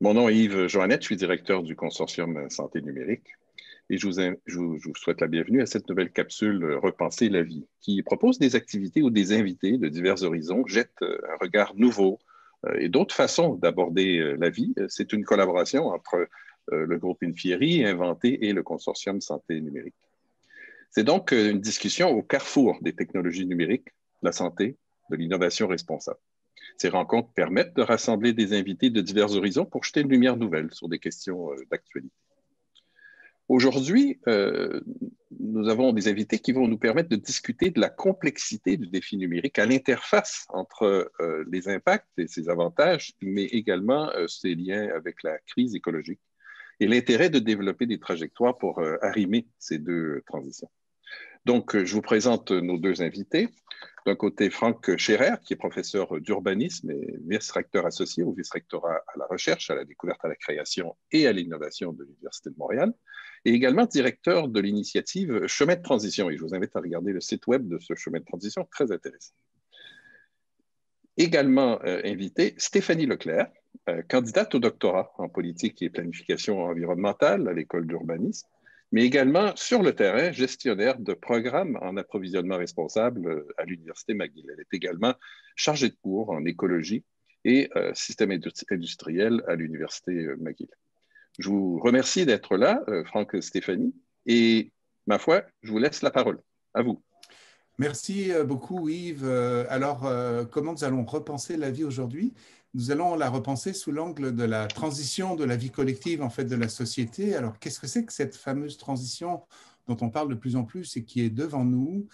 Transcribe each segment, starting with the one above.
Mon nom est Yves Joannette, je suis directeur du consortium Santé numérique et je vous souhaite la bienvenue à cette nouvelle capsule Repenser la vie, qui propose des activités ou des invités de divers horizons, jette un regard nouveau et d'autres façons d'aborder la vie. C'est une collaboration entre le groupe Infieri, Inventé et le consortium Santé numérique. C'est donc une discussion au carrefour des technologies numériques, de la santé, de l'innovation responsable. Ces rencontres permettent de rassembler des invités de divers horizons pour jeter une lumière nouvelle sur des questions d'actualité. Aujourd'hui, nous avons des invités qui vont nous permettre de discuter de la complexité du défi numérique à l'interface entre les impacts et ses avantages, mais également ses liens avec la crise écologique et l'intérêt de développer des trajectoires pour arrimer ces deux transitions. Donc, je vous présente nos deux invités. D'un côté, Franck Scherer, qui est professeur d'urbanisme et vice-recteur associé au vice-rectorat à la recherche, à la découverte, à la création et à l'innovation de l'Université de Montréal, et également directeur de l'initiative Chemin de transition. Et je vous invite à regarder le site web de ce chemin de transition, très intéressant. Également invité, Stéphanie Leclerc, candidate au doctorat en politique et planification environnementale à l'École d'urbanisme, mais également sur le terrain, gestionnaire de programmes en approvisionnement responsable à l'Université McGill. Elle est également chargée de cours en écologie et système industriel à l'Université McGill. Je vous remercie d'être là, Franck et Stéphanie, et ma foi, je vous laisse la parole. À vous. Merci beaucoup Yves. Comment nous allons repenser la vie aujourd'hui? Nous allons la repenser sous l'angle de la transition de la vie collective en fait de la société. Alors qu'est-ce que c'est que cette fameuse transition dont on parle de plus en plus et qui est devant nous?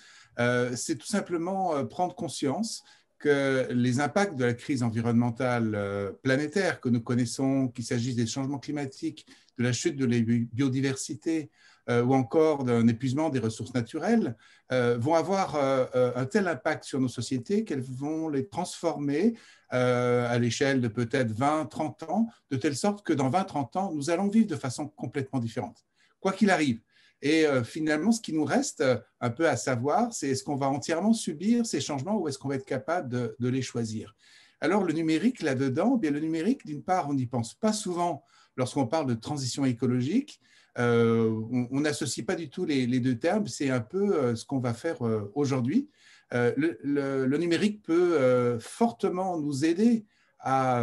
C'est tout simplement prendre conscience que les impacts de la crise environnementale planétaire que nous connaissons, qu'il s'agisse des changements climatiques, de la chute de la biodiversité ou encore d'un épuisement des ressources naturelles, vont avoir un tel impact sur nos sociétés qu'elles vont les transformer à l'échelle de peut-être 20, 30 ans, de telle sorte que dans 20, 30 ans, nous allons vivre de façon complètement différente, quoi qu'il arrive. Et finalement, ce qui nous reste un peu à savoir, c'est est-ce qu'on va entièrement subir ces changements ou est-ce qu'on va être capable de les choisir? Alors, le numérique, là-dedans, bien, le numérique, d'une part, on n'y pense pas souvent lorsqu'on parle de transition écologique. On n'associe pas du tout les deux termes. C'est un peu ce qu'on va faire aujourd'hui. Le numérique peut fortement nous aider à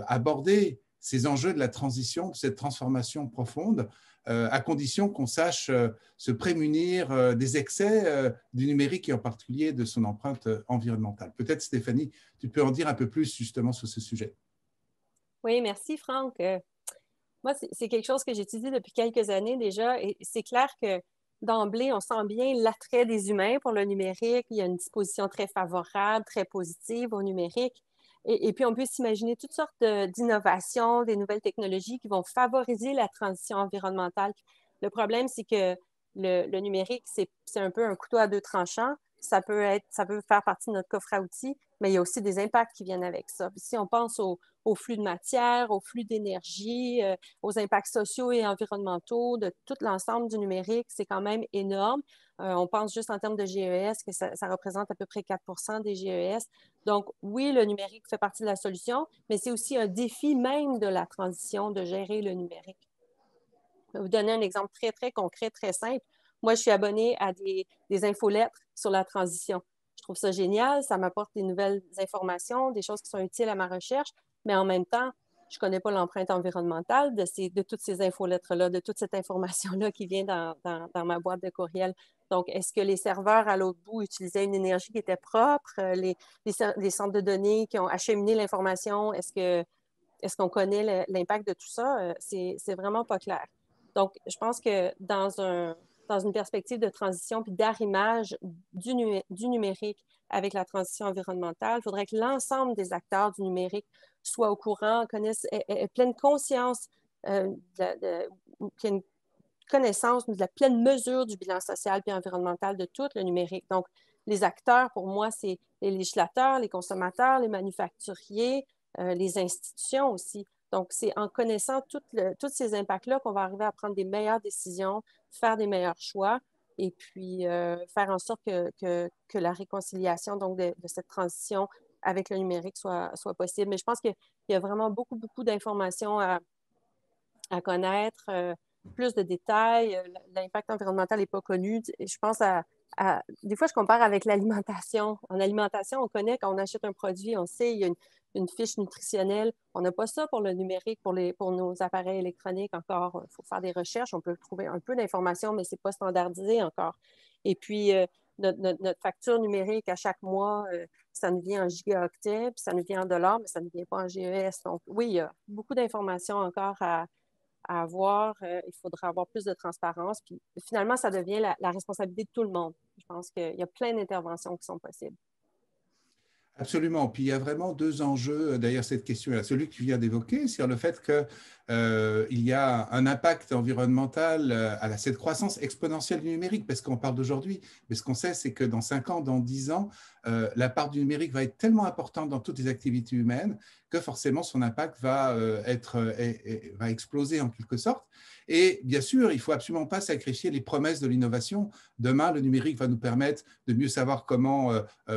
aborder ces enjeux de la transition, de cette transformation profonde, à condition qu'on sache se prémunir des excès du numérique et en particulier de son empreinte environnementale. Peut-être, Stéphanie, tu peux en dire un peu plus justement sur ce sujet. Oui, merci Franck. Moi, c'est quelque chose que j'étudie depuis quelques années déjà et c'est clair que d'emblée, on sent bien l'attrait des humains pour le numérique. Il y a une disposition très favorable, très positive au numérique. Et puis, on peut s'imaginer toutes sortes d'innovations, des nouvelles technologies qui vont favoriser la transition environnementale. Le problème, c'est que le numérique, c'est un peu un couteau à deux tranchants. Ça peut faire partie de notre coffre à outils, mais il y a aussi des impacts qui viennent avec ça. Si on pense au flux de matière, au flux d'énergie, aux impacts sociaux et environnementaux de tout l'ensemble du numérique, c'est quand même énorme. On pense juste en termes de GES que ça représente à peu près 4 des GES. Donc, oui, le numérique fait partie de la solution, mais c'est aussi un défi même de la transition de gérer le numérique. Je vais vous donner un exemple très, très concret, très simple. Moi, je suis abonnée à des infolettres sur la transition. Je trouve ça génial, ça m'apporte des nouvelles informations, des choses qui sont utiles à ma recherche, mais en même temps, je ne connais pas l'empreinte environnementale de toutes ces infolettres-là, de toute cette information-là qui vient dans ma boîte de courriel. Donc, est-ce que les serveurs à l'autre bout utilisaient une énergie qui était propre? Les centres de données qui ont acheminé l'information, est-ce qu'on connaît l'impact de tout ça? C'est vraiment pas clair. Donc, je pense que dans une perspective de transition puis d'arrimage du numérique avec la transition environnementale, il faudrait que l'ensemble des acteurs du numérique soient au courant, aient pleine conscience, qu'il y ait une connaissance de la pleine mesure du bilan social et environnemental de tout le numérique. Donc, les acteurs, pour moi, c'est les législateurs, les consommateurs, les manufacturiers, les institutions aussi. Donc, c'est en connaissant tous ces impacts-là qu'on va arriver à prendre des meilleures décisions, faire des meilleurs choix et puis faire en sorte que la réconciliation donc de cette transition avec le numérique soit possible. Mais je pense qu'il y a vraiment beaucoup, beaucoup d'informations à connaître, plus de détails. L'impact environnemental n'est pas connu. Je pense des fois, je compare avec l'alimentation. En alimentation, on connaît quand on achète un produit, on sait, il y a une fiche nutritionnelle. On n'a pas ça pour le numérique, pour nos appareils électroniques encore. Il faut faire des recherches, on peut trouver un peu d'informations, mais ce n'est pas standardisé encore. Et puis, notre facture numérique à chaque mois, ça nous vient en gigaoctets, puis ça nous vient en dollars, mais ça ne vient pas en GES. Donc, oui, il y a beaucoup d'informations encore à avoir. Il faudra avoir plus de transparence. Puis finalement, ça devient la responsabilité de tout le monde. Je pense qu'il y a plein d'interventions qui sont possibles. Absolument. Puis il y a vraiment deux enjeux derrière cette question-là. Celui que tu viens d'évoquer, c'est le fait qu'il y a un impact environnemental à cette croissance exponentielle du numérique, parce qu'on parle d'aujourd'hui. Mais ce qu'on sait, c'est que dans 5 ans, dans 10 ans, la part du numérique va être tellement importante dans toutes les activités humaines que forcément son impact va exploser en quelque sorte. Et bien sûr, il ne faut absolument pas sacrifier les promesses de l'innovation. Demain, le numérique va nous permettre de mieux savoir comment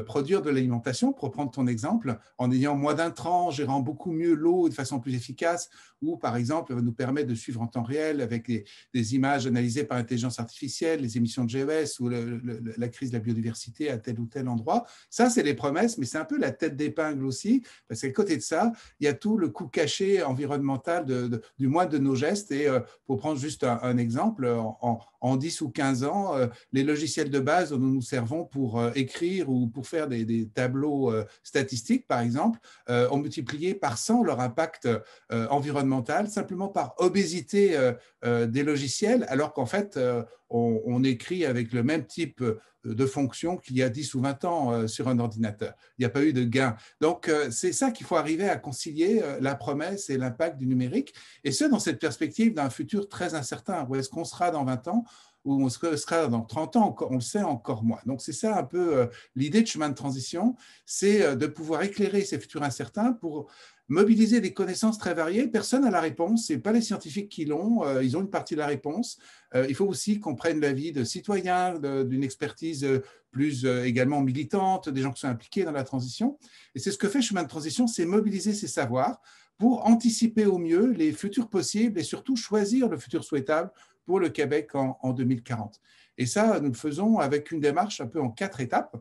produire de l'alimentation, pour prendre ton exemple, en ayant moins d'intrants, gérant beaucoup mieux l'eau de façon plus efficace, ou par exemple, va nous permettre de suivre en temps réel avec des images analysées par intelligence artificielle, les émissions de GES ou la crise de la biodiversité à tel ou tel endroit. Ça, c'est les promesses, mais c'est un peu la tête d'épingle aussi, parce qu'à côté de ça, il y a tout le coût caché environnemental du moins de nos gestes. Et pour prendre juste un exemple, en 10 ou 15 ans, les logiciels de base dont nous nous servons pour écrire ou pour faire des tableaux statistiques, par exemple, ont multiplié par 100 leur impact environnemental, simplement par obésité des logiciels, alors qu'en fait, on écrit avec le même type de fonction qu'il y a 10 ou 20 ans sur un ordinateur. Il n'y a pas eu de gain. Donc, c'est ça qu'il faut arriver à concilier, la promesse et l'impact du numérique, et ce, dans cette perspective d'un futur très incertain. Où est-ce qu'on sera dans 20 ans, ou on sera dans 30 ans, on le sait encore moins. Donc, c'est ça un peu l'idée de chemin de transition, c'est de pouvoir éclairer ces futurs incertains pour mobiliser des connaissances très variées. Personne n'a la réponse, ce n'est pas les scientifiques qui l'ont, ils ont une partie de la réponse. Il faut aussi qu'on prenne l'avis de citoyens, d'une expertise plus également militante, des gens qui sont impliqués dans la transition. Et c'est ce que fait Chemin de transition, c'est mobiliser ces savoirs pour anticiper au mieux les futurs possibles et surtout choisir le futur souhaitable pour le Québec en 2040. Et ça, nous le faisons avec une démarche un peu en 4 étapes.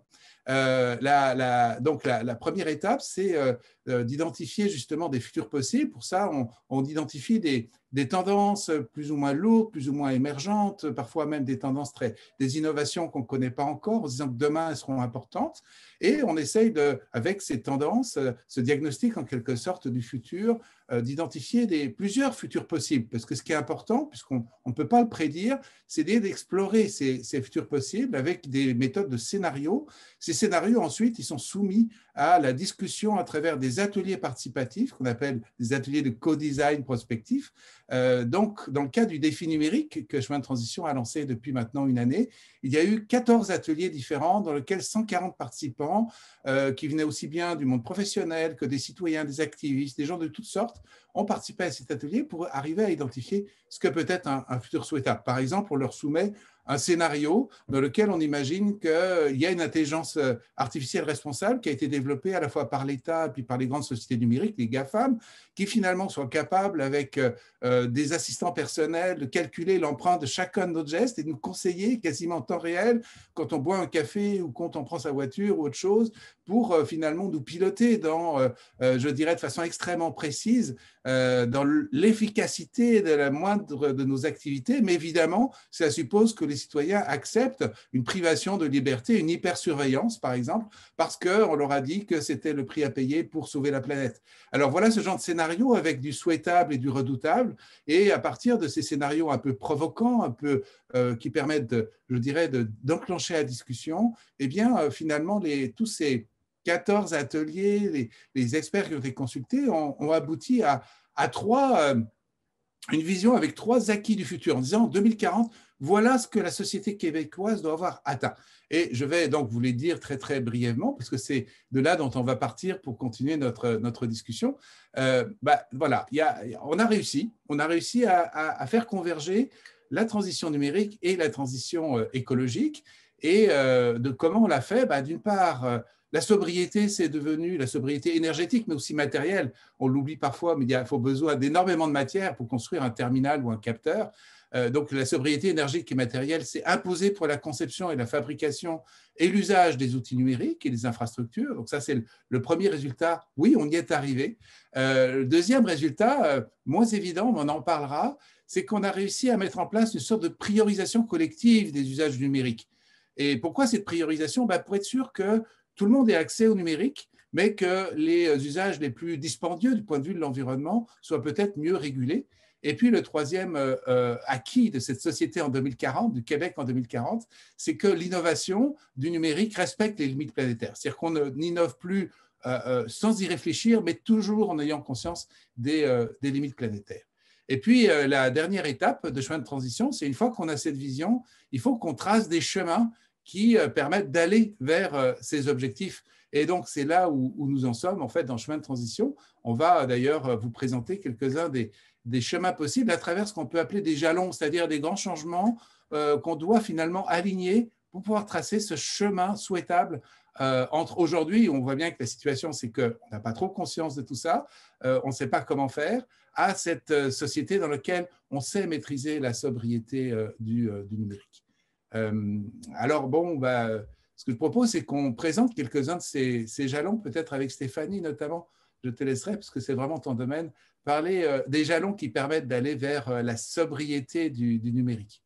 Donc, la première étape, c'est d'identifier justement des futurs possibles. Pour ça, on identifie des tendances plus ou moins lourdes, plus ou moins émergentes, parfois même des tendances des innovations qu'on ne connaît pas encore, en se disant que demain, elles seront importantes. Et on essaye, avec ces tendances, ce diagnostic en quelque sorte du futur, d'identifier plusieurs futurs possibles. Parce que ce qui est important, puisqu'on ne peut pas le prédire, c'est d'explorer ces futurs possibles avec des méthodes de scénarios. Ces scénarios, ensuite, ils sont soumis à la discussion à travers des ateliers participatifs qu'on appelle des ateliers de co-design prospectif. Donc, dans le cas du défi numérique que Chemin de transition a lancé depuis maintenant une année, il y a eu 14 ateliers différents dans lesquels 140 participants qui venaient aussi bien du monde professionnel que des citoyens, des activistes, des gens de toutes sortes, ont participé à cet atelier pour arriver à identifier ce que peut être un futur souhaitable. Par exemple, on leur soumet un scénario dans lequel on imagine qu'il y a une intelligence artificielle responsable qui a été développée à la fois par l'État et puis par les grandes sociétés numériques, les GAFAM, qui finalement soient capables, avec des assistants personnels, de calculer l'empreinte de chacun de nos gestes et de nous conseiller quasiment en temps réel quand on boit un café ou quand on prend sa voiture ou autre chose, pour finalement nous piloter dans, je dirais de façon extrêmement précise, dans l'efficacité de la moindre de nos activités. Mais évidemment, ça suppose que les citoyens acceptent une privation de liberté, une hypersurveillance, par exemple, parce qu'on leur a dit que c'était le prix à payer pour sauver la planète. Alors voilà ce genre de scénario avec du souhaitable et du redoutable. Et à partir de ces scénarios un peu provocants, un peu qui permettent, je dirais, d'enclencher la discussion, eh bien, finalement, tous ces 14 ateliers, les experts qui ont été consultés ont abouti à une vision avec 3 acquis du futur, en disant en 2040, voilà ce que la société québécoise doit avoir atteint. Et je vais donc vous les dire très, très brièvement, parce que c'est de là dont on va partir pour continuer notre discussion. Voilà, on a réussi à faire converger la transition numérique et la transition écologique. Et de comment on l'a fait, d'une part, La sobriété, c'est devenu la sobriété énergétique, mais aussi matérielle. On l'oublie parfois, mais il faut besoin d'énormément de matière pour construire un terminal ou un capteur. Donc, la sobriété énergétique et matérielle s'est imposée pour la conception et la fabrication et l'usage des outils numériques et des infrastructures. Donc, ça, c'est le premier résultat. Oui, on y est arrivé. Le deuxième résultat, moins évident, mais on en parlera, c'est qu'on a réussi à mettre en place une sorte de priorisation collective des usages numériques. Et pourquoi cette priorisation? Pour être sûr que tout le monde ait accès au numérique, mais que les usages les plus dispendieux du point de vue de l'environnement soient peut-être mieux régulés. Et puis, le troisième acquis de cette société en 2040, du Québec en 2040, c'est que l'innovation du numérique respecte les limites planétaires. C'est-à-dire qu'on n'innove plus sans y réfléchir, mais toujours en ayant conscience des limites planétaires. Et puis, la dernière étape de chemin de transition, c'est une fois qu'on a cette vision, il faut qu'on trace des chemins qui permettent d'aller vers ces objectifs. Et donc, c'est là où nous en sommes, en fait, dans le chemin de transition. On va d'ailleurs vous présenter quelques-uns des chemins possibles à travers ce qu'on peut appeler des jalons, c'est-à-dire des grands changements qu'on doit finalement aligner pour pouvoir tracer ce chemin souhaitable entre aujourd'hui, on voit bien que la situation, c'est qu'on n'a pas trop conscience de tout ça, on ne sait pas comment faire, à cette société dans laquelle on sait maîtriser la sobriété du numérique. Alors, bon, ce que je propose, c'est qu'on présente quelques-uns de ces jalons, peut-être avec Stéphanie notamment. Je te laisserai, parce que c'est vraiment ton domaine, parler des jalons qui permettent d'aller vers la sobriété du numérique.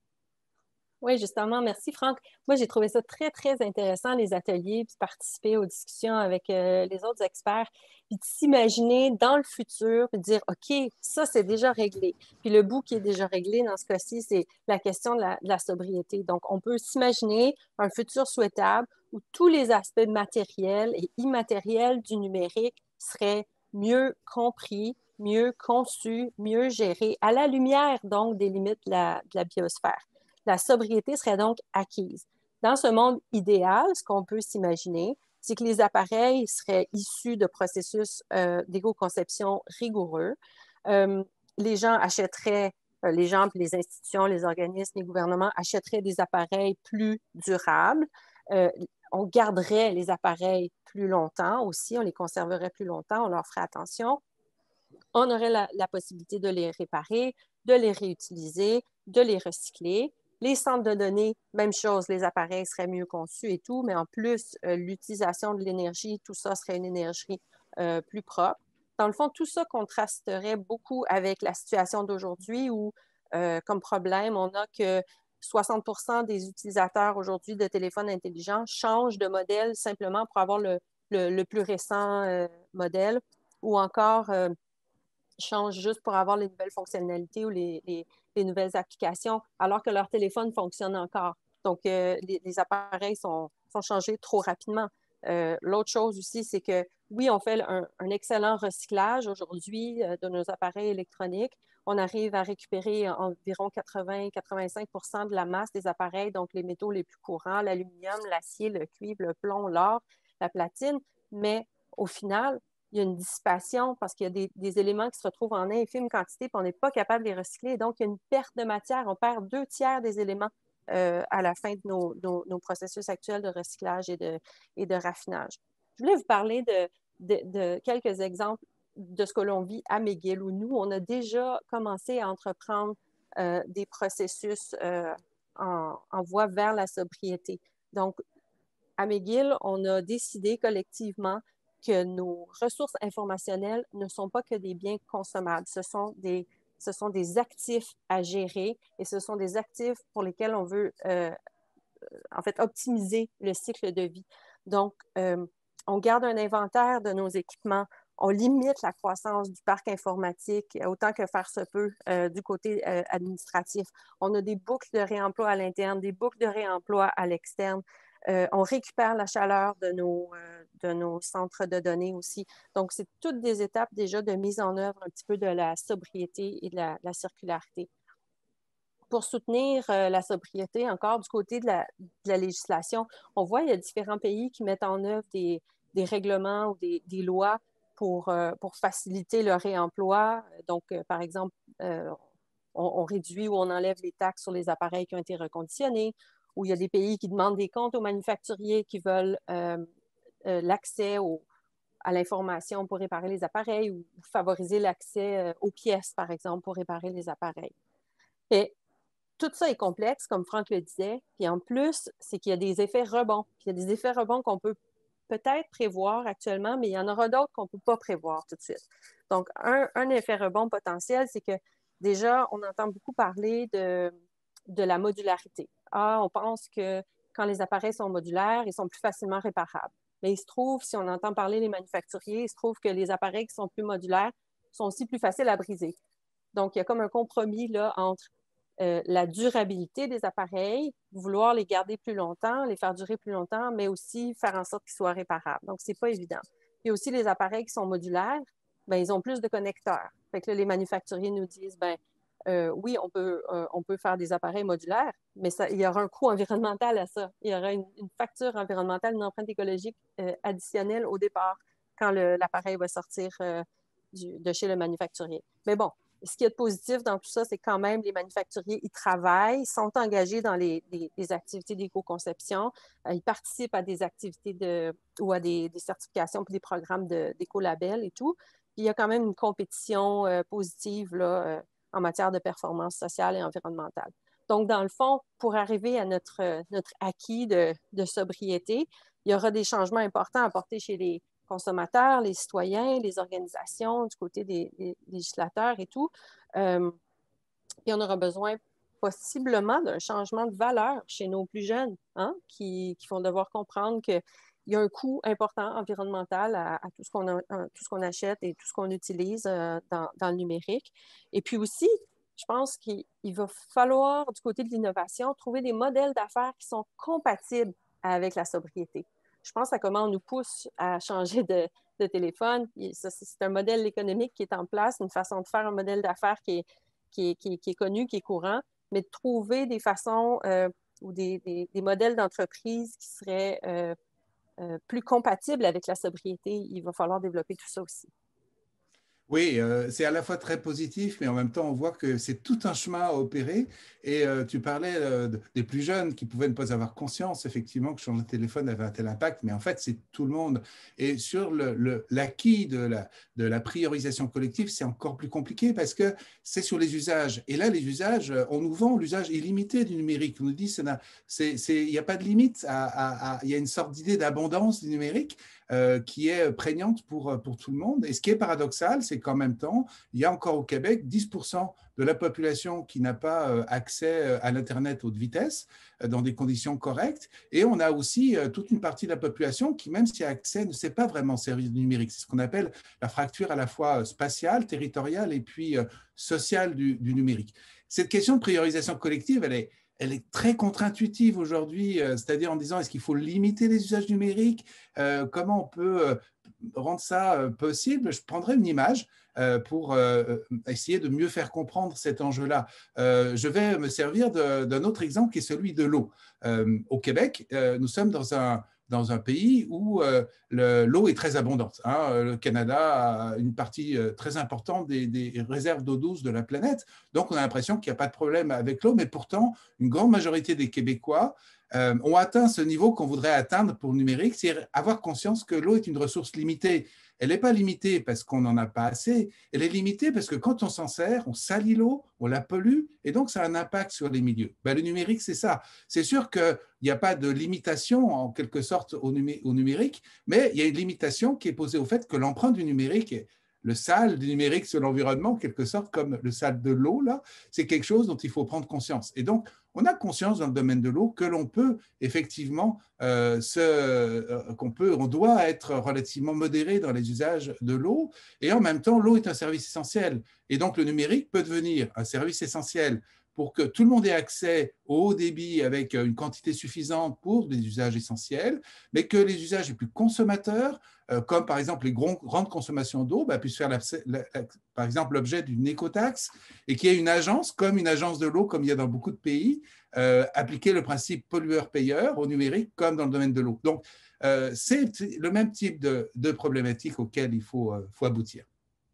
Oui, justement, merci Franck. Moi, j'ai trouvé ça très, très intéressant, les ateliers, puis participer aux discussions avec les autres experts, puis de s'imaginer dans le futur, puis de dire, OK, ça, c'est déjà réglé. Puis le bout qui est déjà réglé dans ce cas-ci, c'est la question de la sobriété. Donc, on peut s'imaginer un futur souhaitable où tous les aspects matériels et immatériels du numérique seraient mieux compris, mieux conçus, mieux gérés, à la lumière, donc, des limites de la biosphère. La sobriété serait donc acquise. Dans ce monde idéal, ce qu'on peut s'imaginer, c'est que les appareils seraient issus de processus d'éco-conception rigoureux. Les gens achèteraient, les gens, les institutions, les organismes, les gouvernements achèteraient des appareils plus durables. On garderait les appareils plus longtemps aussi, on les conserverait plus longtemps, on leur ferait attention. On aurait la possibilité de les réparer, de les réutiliser, de les recycler. Les centres de données, même chose, les appareils seraient mieux conçus et tout, mais en plus, l'utilisation de l'énergie, tout ça serait une énergie plus propre. Dans le fond, tout ça contrasterait beaucoup avec la situation d'aujourd'hui où, comme problème, on a que 60% des utilisateurs aujourd'hui de téléphones intelligents changent de modèle simplement pour avoir le plus récent modèle ou encore changent juste pour avoir les nouvelles fonctionnalités ou les nouvelles applications, alors que leur téléphone fonctionne encore. Donc, les appareils sont changés trop rapidement. L'autre chose aussi, c'est que oui, on fait un excellent recyclage aujourd'hui de nos appareils électroniques. On arrive à récupérer environ 80-85% de la masse des appareils, donc les métaux les plus courants, l'aluminium, l'acier, le cuivre, le plomb, l'or, la platine. Mais au final, il y a une dissipation parce qu'il y a des éléments qui se retrouvent en infime quantité et on n'est pas capable de les recycler. Donc, il y a une perte de matière. On perd 2/3 des éléments à la fin de nos processus actuels de recyclage et de raffinage. Je voulais vous parler de quelques exemples de ce que l'on vit à McGill, où nous, on a déjà commencé à entreprendre des processus en voie vers la sobriété. Donc, à McGill, on a décidé collectivement que nos ressources informationnelles ne sont pas que des biens consommables. Ce sont des actifs à gérer et ce sont des actifs pour lesquels on veut en fait optimiser le cycle de vie. Donc, on garde un inventaire de nos équipements, on limite la croissance du parc informatique autant que faire se peut du côté administratif. On a des boucles de réemploi à l'interne, des boucles de réemploi à l'externe. On récupère la chaleur de nos centres de données aussi. Donc, c'est toutes des étapes déjà de mise en œuvre un petit peu de la sobriété et de la circularité. Pour soutenir la sobriété, encore du côté de la législation, on voit qu'il y a différents pays qui mettent en œuvre des règlements ou des lois pour faciliter le réemploi. Donc, par exemple, on réduit ou on enlève les taxes sur les appareils qui ont été reconditionnés, ou il y a des pays qui demandent des comptes aux manufacturiers qui veulent l'accès à l'information pour réparer les appareils ou favoriser l'accès aux pièces, par exemple, pour réparer les appareils. Et tout ça est complexe, comme Franck le disait. Puis en plus, c'est qu'il y a des effets rebonds. Puis il y a des effets rebonds qu'on peut peut-être prévoir actuellement, mais il y en aura d'autres qu'on ne peut pas prévoir tout de suite. Donc, un effet rebond potentiel, c'est que déjà, on entend beaucoup parler de la modularité. Ah, on pense que quand les appareils sont modulaires, ils sont plus facilement réparables. Mais il se trouve, si on entend parler des manufacturiers, il se trouve que les appareils qui sont plus modulaires sont aussi plus faciles à briser. Donc, il y a comme un compromis là, entre la durabilité des appareils, vouloir les garder plus longtemps, les faire durer plus longtemps, mais aussi faire en sorte qu'ils soient réparables. Donc, ce n'est pas évident. Puis aussi, les appareils qui sont modulaires, bien, ils ont plus de connecteurs. Fait que là, les manufacturiers nous disent, bien, oui, on peut faire des appareils modulaires, mais il y aura un coût environnemental à ça. Il y aura une facture environnementale, une empreinte écologique additionnelle au départ quand l'appareil va sortir de chez le manufacturier. Mais bon, ce qui est positif dans tout ça, c'est quand même les manufacturiers, ils travaillent, sont engagés dans les activités d'éco-conception, ils participent à des activités ou à des certifications puis des programmes d'éco-label et tout. Puis il y a quand même une compétition positive là, en matière de performance sociale et environnementale. Donc, dans le fond, pour arriver à notre acquis de sobriété, il y aura des changements importants à apporter chez les consommateurs, les citoyens, les organisations, du côté des législateurs et tout. Puis on aura besoin possiblement d'un changement de valeur chez nos plus jeunes, hein, qui vont devoir comprendre qu'il y a un coût important environnemental à tout ce qu'on achète et tout ce qu'on utilise dans le numérique. Et puis aussi, je pense qu'il va falloir, du côté de l'innovation, trouver des modèles d'affaires qui sont compatibles avec la sobriété. Je pense à comment on nous pousse à changer de téléphone. C'est un modèle économique qui est en place, une façon de faire un modèle d'affaires qui est connu, qui est courant, mais de trouver des façons ou des modèles d'entreprise qui seraient plus compatibles avec la sobriété. Il va falloir développer tout ça aussi. Oui, c'est à la fois très positif, mais en même temps, on voit que c'est tout un chemin à opérer. Et tu parlais des plus jeunes qui pouvaient ne pas avoir conscience, effectivement, que changer de téléphone avait un tel impact, mais en fait, c'est tout le monde. Et sur l'acquis de la priorisation collective, c'est encore plus compliqué parce que c'est sur les usages. Et là, les usages, on nous vend l'usage illimité du numérique. On nous dit qu'il n'y a pas de limite, il y a une sorte d'idée d'abondance du numérique. Qui est prégnante pour tout le monde. Et ce qui est paradoxal, c'est qu'en même temps, il y a encore au Québec 10% de la population qui n'a pas accès à l'Internet haute vitesse dans des conditions correctes. Et on a aussi toute une partie de la population qui, même s'il y a accès, ne sait pas vraiment servir du numérique. C'est ce qu'on appelle la fracture à la fois spatiale, territoriale et puis sociale du numérique. Cette question de priorisation collective, elle est très contre-intuitive aujourd'hui, c'est-à-dire en disant est-ce qu'il faut limiter les usages numériques, comment on peut rendre ça possible. Je prendrai une image pour essayer de mieux faire comprendre cet enjeu-là. Je vais me servir d'un autre exemple qui est celui de l'eau. Au Québec, nous sommes dans un pays où l'eau est très abondante. Hein. Le Canada a une partie très importante des réserves d'eau douce de la planète. Donc, on a l'impression qu'il n'y a pas de problème avec l'eau, mais pourtant, une grande majorité des Québécois ont atteint ce niveau qu'on voudrait atteindre pour le numérique, c'est avoir conscience que l'eau est une ressource limitée. Elle n'est pas limitée parce qu'on n'en a pas assez, elle est limitée parce que quand on s'en sert, on salit l'eau, on la pollue, et donc ça a un impact sur les milieux. Ben, le numérique, c'est ça. C'est sûr qu'il n'y a pas de limitation, en quelque sorte, au numérique, mais il y a une limitation qui est posée au fait que l'empreinte du numérique, le sale du numérique sur l'environnement, en quelque sorte, comme le sale de l'eau, là, c'est quelque chose dont il faut prendre conscience. Et donc, on a conscience dans le domaine de l'eau que l'on peut effectivement, on doit être relativement modéré dans les usages de l'eau. Et en même temps, l'eau est un service essentiel. Et donc, le numérique peut devenir un service essentiel pour que tout le monde ait accès au haut débit avec une quantité suffisante pour des usages essentiels, mais que les usages les plus consommateurs, comme par exemple les grandes consommations d'eau, puissent faire par exemple l'objet d'une écotaxe et qu'il y ait une agence, comme une agence de l'eau, comme il y a dans beaucoup de pays, appliquer le principe pollueur-payeur au numérique comme dans le domaine de l'eau. Donc, c'est le même type de problématique auquel il faut aboutir.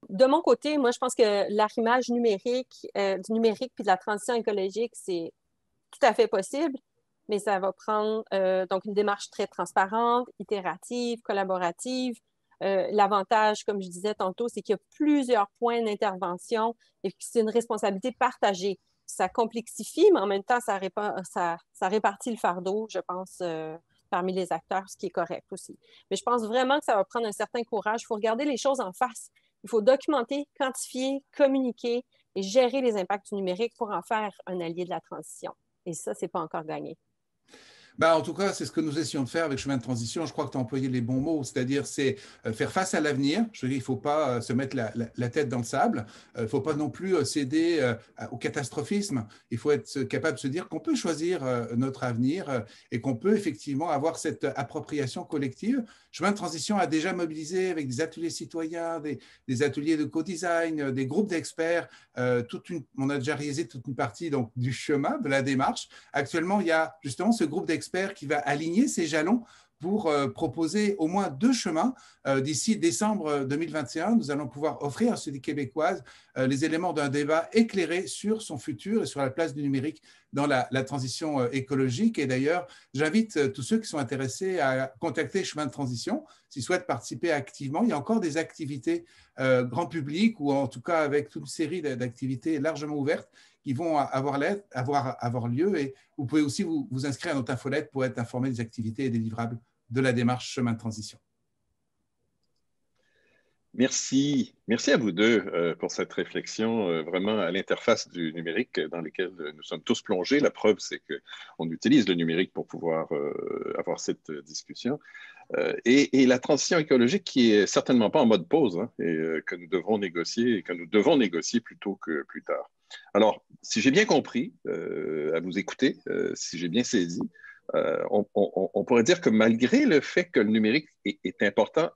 De mon côté, moi, je pense que l'arrimage numérique, du numérique puis de la transition écologique, c'est tout à fait possible. mais ça va prendre donc une démarche très transparente, itérative, collaborative. L'avantage, comme je disais tantôt, c'est qu'il y a plusieurs points d'intervention et que c'est une responsabilité partagée. Ça complexifie, mais en même temps, ça répartit le fardeau, je pense, parmi les acteurs, ce qui est correct aussi. Mais je pense vraiment que ça va prendre un certain courage. Il faut regarder les choses en face. Il faut documenter, quantifier, communiquer et gérer les impacts du numérique pour en faire un allié de la transition. Et ça, ce n'est pas encore gagné. En tout cas, c'est ce que nous essayons de faire avec Chemin de Transition. Je crois que tu as employé les bons mots, c'est-à-dire c'est faire face à l'avenir. Je veux dire, il ne faut pas se mettre la tête dans le sable. Il ne faut pas non plus céder au catastrophisme. Il faut être capable de se dire qu'on peut choisir notre avenir et qu'on peut effectivement avoir cette appropriation collective. Chemin de Transition a déjà mobilisé avec des ateliers citoyens, des ateliers de co-design, des groupes d'experts. On a déjà réalisé toute une partie donc, du chemin, de la démarche. Actuellement, il y a justement ce groupe d'experts qui va aligner ses jalons pour proposer au moins 2 chemins. D'ici décembre 2021, nous allons pouvoir offrir à Société québécoise les éléments d'un débat éclairé sur son futur et sur la place du numérique dans la transition écologique. Et d'ailleurs, j'invite tous ceux qui sont intéressés à contacter Chemin de Transition s'ils souhaitent participer activement. Il y a encore des activités grand public ou en tout cas avec toute une série d'activités largement ouvertes qui vont avoir lieu, et vous pouvez aussi vous inscrire à notre infolette pour être informé des activités et des livrables de la démarche Chemin de Transition. Merci. Merci à vous deux pour cette réflexion vraiment à l'interface du numérique dans lequel nous sommes tous plongés. La preuve, c'est qu'on utilise le numérique pour pouvoir avoir cette discussion. Et la transition écologique qui est certainement pas en mode pause, hein, et que nous devrons négocier et que nous devons négocier plutôt que plus tard. Alors, si j'ai bien compris, à vous écouter, si j'ai bien saisi, on pourrait dire que malgré le fait que le numérique est important,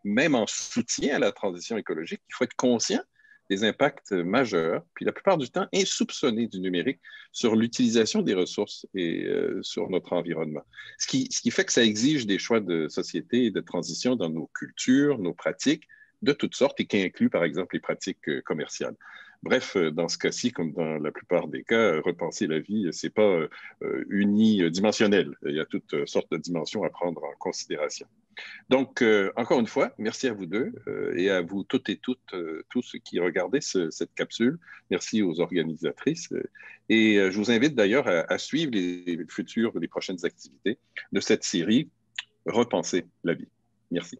même en soutien à la transition écologique, il faut être conscient des impacts majeurs, puis la plupart du temps insoupçonnés du numérique sur l'utilisation des ressources et sur notre environnement. Ce qui fait que ça exige des choix de société et de transition dans nos cultures, nos pratiques de toutes sortes et qui inclut par exemple les pratiques commerciales. Bref, dans ce cas-ci, comme dans la plupart des cas, repenser la vie, ce n'est pas unidimensionnel. Il y a toutes sortes de dimensions à prendre en considération. Donc, encore une fois, merci à vous deux et à vous toutes et toutes, tous qui regardez cette capsule. Merci aux organisatrices. Et je vous invite d'ailleurs à suivre les prochaines activités de cette série Repenser la vie. Merci.